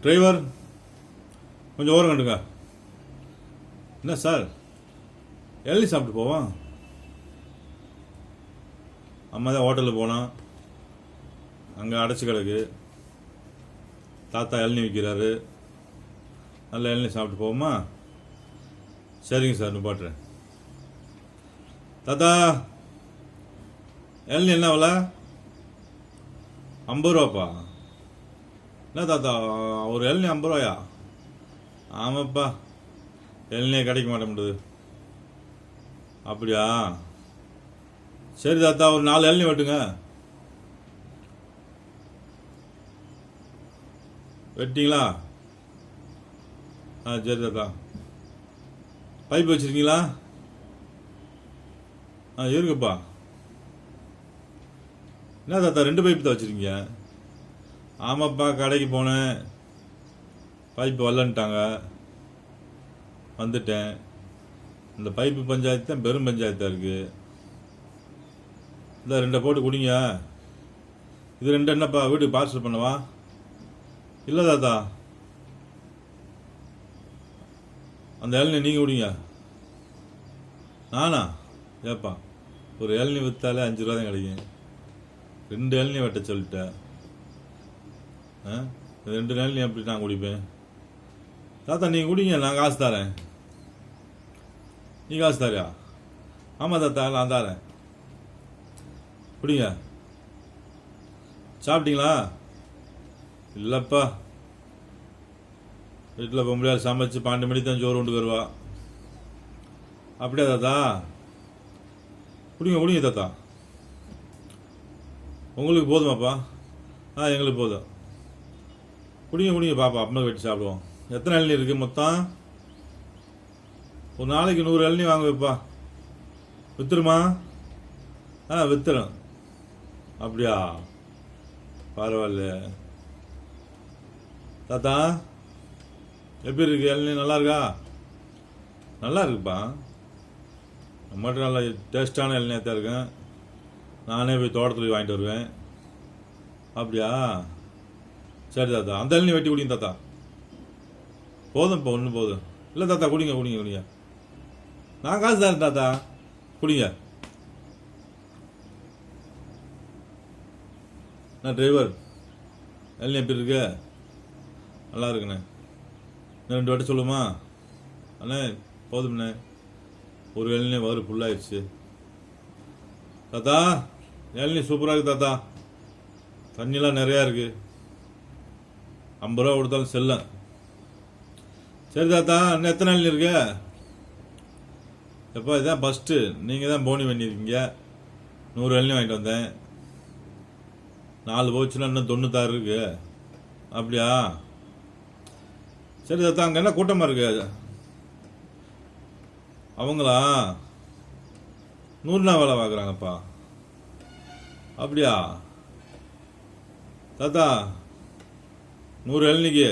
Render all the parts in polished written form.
Driver கொஞ்சம் ஓரம் கண்டுங்க. என்ன சார், இளநீ சாப்பிட்டு போவோம். அம்மா தான் ஹோட்டலில் போனோம், அங்கே அடைச்சி கிடக்கு. தாத்தா இளநீ விற்கிறாரு, நல்ல இளநீ சாப்பிட்டு போவோமா? சரிங்க சார், நிப்பாட்டுறேன். தாத்தா, இளநீ என்ன விலை? 50 ரூபாப்பா. என்ன தாத்தா, ஒரு இளநீ 50 ரூபாயா? ஆமாப்பா, இளநியே கிடைக்க மாட்டேங்குது. அப்படியா? சரி தாத்தா, ஒரு 4 இளநீ வெட்டுங்க. வெட்டிங்களா? சரி தாத்தா. பைப் வச்சிருக்கீங்களா? இருக்குப்பா. என்ன தாத்தா, 2 பைப்பு தான் வச்சுருக்கீங்க? ஆமாப்பா, கடைக்கு போனேன், பைப்பு வரலன்ட்டாங்க, வந்துட்டேன். இந்த பைப்பு பஞ்சாயத்து தான் பெரும் பஞ்சாயத்தாக இருக்குது. இந்த 2 போட்டு குடிங்க. இது 2 என்னப்பா, வீட்டுக்கு பார்சல் பண்ணவா? இல்லை தாத்தா, அந்த இளநீ நீங்கள் குடிங்க. நானா? ஏப்பா, ஒரு இளநீ விற்றாலே 5 ரூபா தான் கிடைக்கும். 2 இளநீ வெட்ட சொல்லிட்டேன். 2 இளநீ எப்படி நான் குடிப்பேன்? தாத்தா நீங்கள் குடிங்க, நான் காசு தரேன். நீ காசு தரியா? ஆமாம் தாத்தா, நான் தரேன், குடிங்க. சாப்பிட்டீங்களா? இல்லைப்பா, வீட்டில் பொம்பளையார் சமைச்சு 12 மணிக்கு தான் சோறு கொண்டு வருவா. அப்படியா தாத்தா? குடிங்க குடிங்க தாத்தா. உங்களுக்கு போதுமாப்பா? எங்களுக்கு போதும். குடிங்க குடிங்க பாப்பா, அப்புறம் வெட்டி சாப்பிடுவோம். எத்தனை இளநீ இருக்குது மொத்தம்? ஒரு நாளைக்கு 100 இளநீ வாங்க வைப்பா. வித்துருமா? வித்துரும். அப்படியா? பரவாயில்ல. தாத்தா, எப்படி இருக்கு இளநீ? நல்லா இருக்கா? நல்லா இருக்குப்பா, நம்மகிட்ட நல்லா டேஸ்டான இளநியாக தான் இருக்கேன். நானே போய் தோட்டத்தில் வாங்கிட்டு வருவேன். அப்படியா? சரி தாத்தா, அந்த இளநீ வெட்டி குடிங்க தாத்தா. போதும்ப்பா, ஒன்று போதும். இல்லை தாத்தா, குடிங்க குடிங்க குடிங்க. நான் காசு தரேன் தாத்தா, குடிங்க. நான் டிரைவர், இளநீ எப்படி இருக்கு? நல்லா இருக்குண்ணே. 2 வாட்டி சொல்லுமா? அண்ணே போதும்ண்ணே, ஒரு இளநீ வயிறு ஃபுல்லாகிடுச்சு. தாத்தா, இளநீ சூப்பராக இருக்குது தாத்தா, தண்ணிலாம் நிறையா இருக்குது. 50 ரூபா கொடுத்தாலும் செல்லம். சரி தாத்தா, இன்னும் எத்தனை இளநீ இருக்கு? எப்போ இதுதான் ஃபஸ்ட்டு, நீங்கள் தான் போனி பண்ணியிருக்கீங்க. 100 இளநீ வாங்கிட்டு வந்தேன், 4 போச்சுன்னா இன்னும் 96 இருக்கு. அப்படியா? சரி தாத்தா, அங்கே என்ன கூட்டமாக இருக்கு? அவங்களா 100 வேலை பார்க்குறாங்கப்பா. அப்படியா? தாத்தா, 100 இளநிக்கு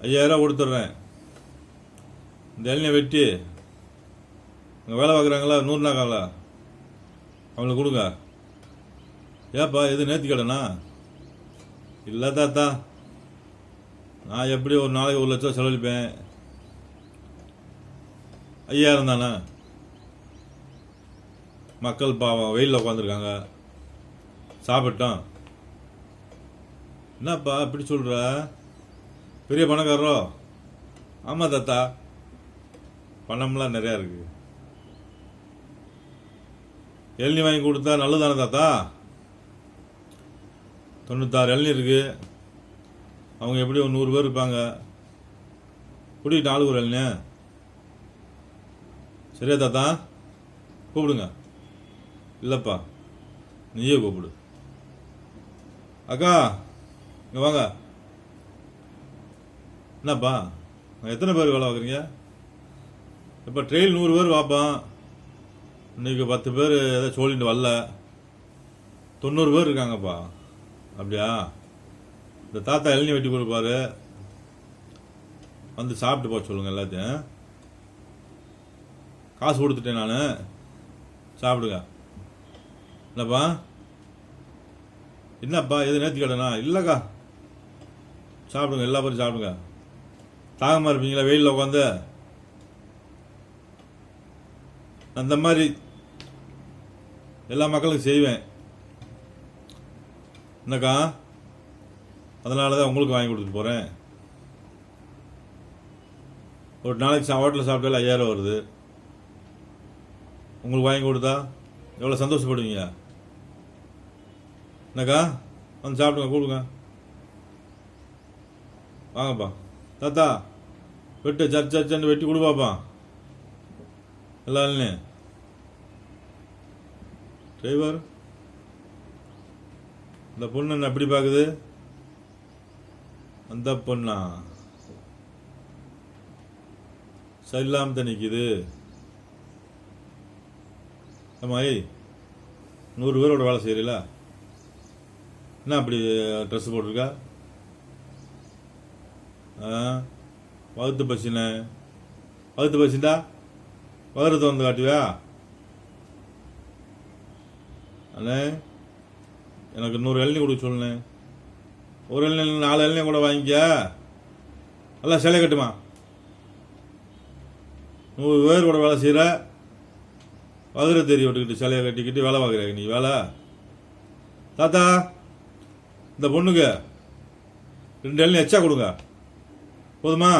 5000 ரூபா கொடுத்துட்றேன். இந்த இளநியை வெட்டி அங்கே வேலை பார்க்குறாங்களா 100 வேலை, அவங்களுக்கு கொடுங்க. ஏப்பா, எது நேர்த்தி கடனா? இல்லை தாத்தா, நான் எப்படி ஒரு நாளைக்கு 1 லட்சம் செலவழிப்பேன். 5000 தானே? மக்கள் பாவம் வெயிலில் உட்காந்துருக்காங்க, சாப்பிட்டோம். என்னப்பா இப்படி சொல்கிற? பெரிய பணக்காரரோ? ஆமாம் தாத்தா, பணம்லாம் நிறையா இருக்குது. இளநீ வாங்கி கொடுத்தா நல்லதானே தாத்தா? 96 இளநீ இருக்குது. அவங்க எப்படி ஒரு 100 பேர் இருப்பாங்க. குடிக்கிட்டு ஆளு ஒரு இளநீ. சரியா தாத்தா? கூப்பிடுங்க. இல்லைப்பா, நீயே கூப்பிடு. அக்கா, இங்கே வாங்க. என்னப்பா, எத்தனை பேர் வேலை பார்க்குறீங்க? இப்போ ட்ரெயில் 100 பேர் பார்ப்பான், இன்றைக்கி 10 பேர் ஏதாவது சொல்லிட்டு வரல, 90 பேர் இருக்காங்கப்பா. அப்படியா? இந்த தாத்தா இளநீ வெட்டி கொடுப்பாரு, வந்து சாப்பிட்டு போக சொல்லுங்கள் எல்லாத்தையும். காசு கொடுத்துட்டேன் நான், சாப்பிடுங்க. என்னப்பா? என்னப்பா, எது நேர்த்தி கடனா? இல்லைக்கா, சாப்பிடுங்க, எல்லா பேரும் சாப்பிடுங்க. தாகமாக இருப்பீங்களா வெயிலில் உட்காந்து? அந்த மாதிரி எல்லா மக்களுக்கும் செய்வேன் என்னக்கா. அதனால தான் உங்களுக்கு வாங்கி கொடுத்துட்டு போகிறேன். ஒரு நாளைக்கு ஹோட்டலில் சாப்பிட்டாலே 5000 வருது. உங்களுக்கு வாங்கி கொடுத்தா எவ்வளோ சந்தோஷப்படுவீங்க என்னக்கா. வந்து சாப்பிடுங்க, கொடுங்க. வாங்கப்பா தாத்தா, வெட்டு சர்ச்சன்னு வெட்டி கொடுப்பாப்பா எல்லாருமே. டிரைவர், இந்த பொண்ணு என்ன எப்படி பார்க்குது? அந்த பொண்ணா சரியில்லாம தான் நிற்கிது. ஆமா, 100 பேரோட வேலை செய்கிறீங்களா? என்ன அப்படி ட்ரெஸ் போட்டிருக்கா? வகுத்து பசினே, வகுத்து பசிந்தா வகுறத வந்து காட்டுவியா? அண்ணே, எனக்கு 100 இளநீ கொடுக்க சொல்லுண்ணே. ஒரு இளநீ 4 இளநீ கூட வாங்கிக்க. எல்லாம் சிலை கட்டுமா? 100 பேர் கூட வேலை செய்கிற, வகுற தெரிய விட்டுக்கிட்டு சிலையை கட்டிக்கிட்டு வேலை பார்க்குறாங்க நீ வேலை. தாத்தா, இந்த பொண்ணுக்கு 2 இளநீ எச்சா கொடுங்க, போதுமா?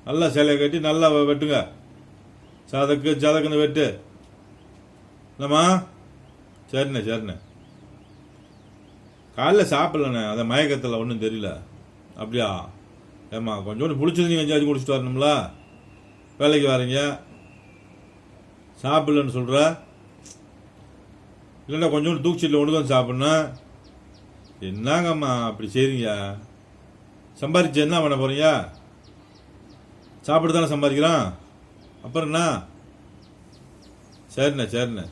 நல்லா சிலையை கட்டி நல்லா வெட்டுங்க. சதக்குன்னு வெட்டு இல்லைம்மா. சரிண்ணே சரிண்ணே. காலைல சாப்பிட்லண்ணே, அதை மயக்கத்தில் ஒன்றும் தெரியல. அப்படியா? ஏம்மா, கொஞ்சோண்டு பிடிச்சது நீங்கள் எஞ்சாச்சு குடிச்சிட்டு வரணும்ல. வேலைக்கு வரீங்க, சாப்பிட்லன்னு சொல்கிற. இல்லைன்னா கொஞ்சோண்டு தூக்குச்சீட்டில் ஒன்று தான் சாப்பிட்ணும். என்னங்கம்மா அப்படி செய்றீங்க? சம்பாதிச்சு என்ன பண்ண போகிறீங்க? சாப்பிட்டு தானே சம்பாதிக்கிறான், அப்புறம் என்ன? சரிண்ணே சரிண்ணே.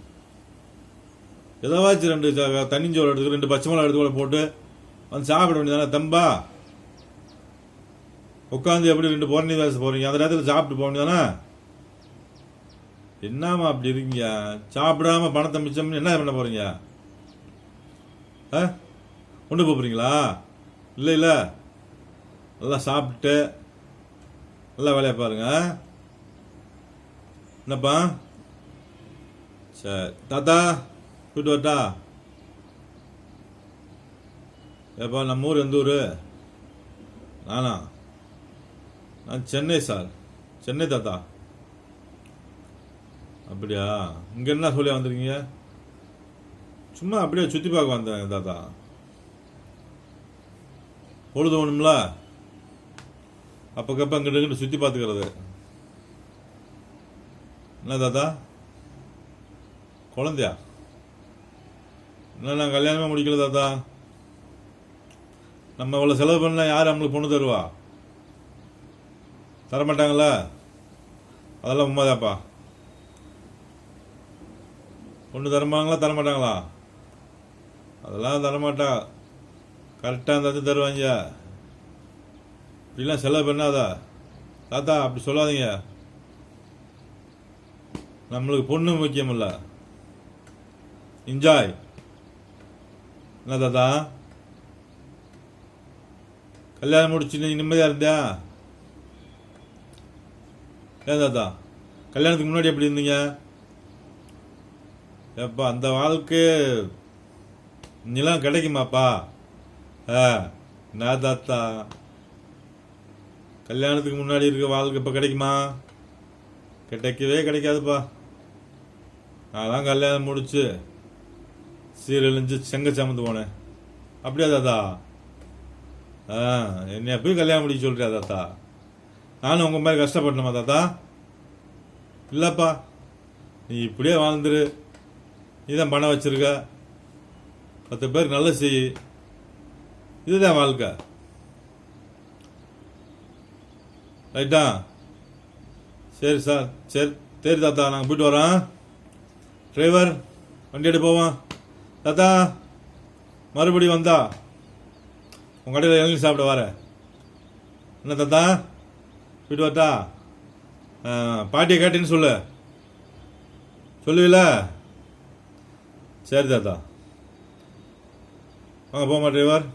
ஏதாச்சும் 2 தண்ணிஞ்சோறு எடுத்துக்க, 2 பச்சை மிளகா எடுத்து கூட போட்டு வந்து சாப்பிட வேண்டியதானே தம்பா. உட்காந்து எப்படி 2 புறணி பேச போகிறீங்க? அந்த நேரத்தில் சாப்பிட்டு போக வேண்டியதானே. என்னம்மா அப்படி இருக்கீங்க? சாப்பிடாம பணத்தை மிச்சம்னு என்ன பண்ண போகிறீங்க? கொண்டு போகிறீங்களா? இல்லை இல்லை, நல்லா சாப்பிட்டு நல்லா வேலையை பாருங்க. என்னப்பா? சரி தாத்தா, போயிட்டு வரட்டா? ஏப்பா, நம்ம ஊர் எந்த ஊர்? நானா? நான் சென்னை சார், சென்னை தாத்தா. அப்படியா? இங்கே என்ன சொல்லி வந்திருக்கீங்க? சும்மா அப்படியே சுற்றி பார்க்க வந்தேன் தாத்தா. பொழுது வேணும்ல, அப்பக்கப்போ அங்கிட்டு சுற்றி பார்த்துக்கிறது. என்ன தாத்தா, குழந்தையா? இன்னும் நான் கல்யாணமே முடிக்கல தாத்தா. நம்ம இவ்வளோ செலவு பண்ணால் யார் நம்மளுக்கு பொண்ணு தருவா? தரமாட்டாங்களா? அதெல்லாம் உண்மைதாப்பா. பொண்ணு தரமாட்டாங்களா? அதெல்லாம் தரமாட்டா. கரெக்டாக இருந்தாச்சும் தருவாங்க. இப்படிலாம் செலவு பண்ணாதா தாத்தா, அப்படி சொல்லாதீங்க. நம்மளுக்கு பொண்ணு முக்கியம் இல்லை, என்ஜாய். என்ன தாத்தா, கல்யாணம் முடிச்சு நீ நிம்மதியாக இருந்தியா? ஏன் தாத்தா, கல்யாணத்துக்கு முன்னாடி எப்படி இருந்தீங்க? ஏப்பா, அந்த வாழ்க்கை இங்கெல்லாம் கிடைக்குமாப்பா? என்ன தாத்தா, கல்யாணத்துக்கு முன்னாடி இருக்க வாழ்க்கை இப்போ கிடைக்குமா? கிடைக்கவே கிடைக்காதுப்பா. நான் கல்யாணம் முடிச்சு சீரழிஞ்சு செங்க சமந்து போனேன். அப்படியா தாத்தா? என்னை போய் கல்யாணம் முடிக்க சொல்றியா தாத்தா? நானும் உங்கள் மாதிரி கஷ்டப்படணுமா தாத்தா? இல்லைப்பா, நீ இப்படியே வாழ்ந்துரு. நீ தான் பணம் வச்சிருக்க, 10 பேருக்கு நல்ல செய். இதுதான் வாழ்க்கை. ரைட்டா? சரி சார், சரி தாத்தா, நாங்கள் போயிட்டு வரோம். டிரைவர், வண்டி எடுத்து போவோம். தாத்தா, மறுபடியும் வந்தா உங்கள் கடையில் இளநீர் சாப்பிட வரேன். என்ன தாத்தா, போயிட்டு வரட்டா? பாட்டியை கேட்டேன்னு சொல்லுவீல? சரி தாத்தா, வாங்க போமா டிரைவர்.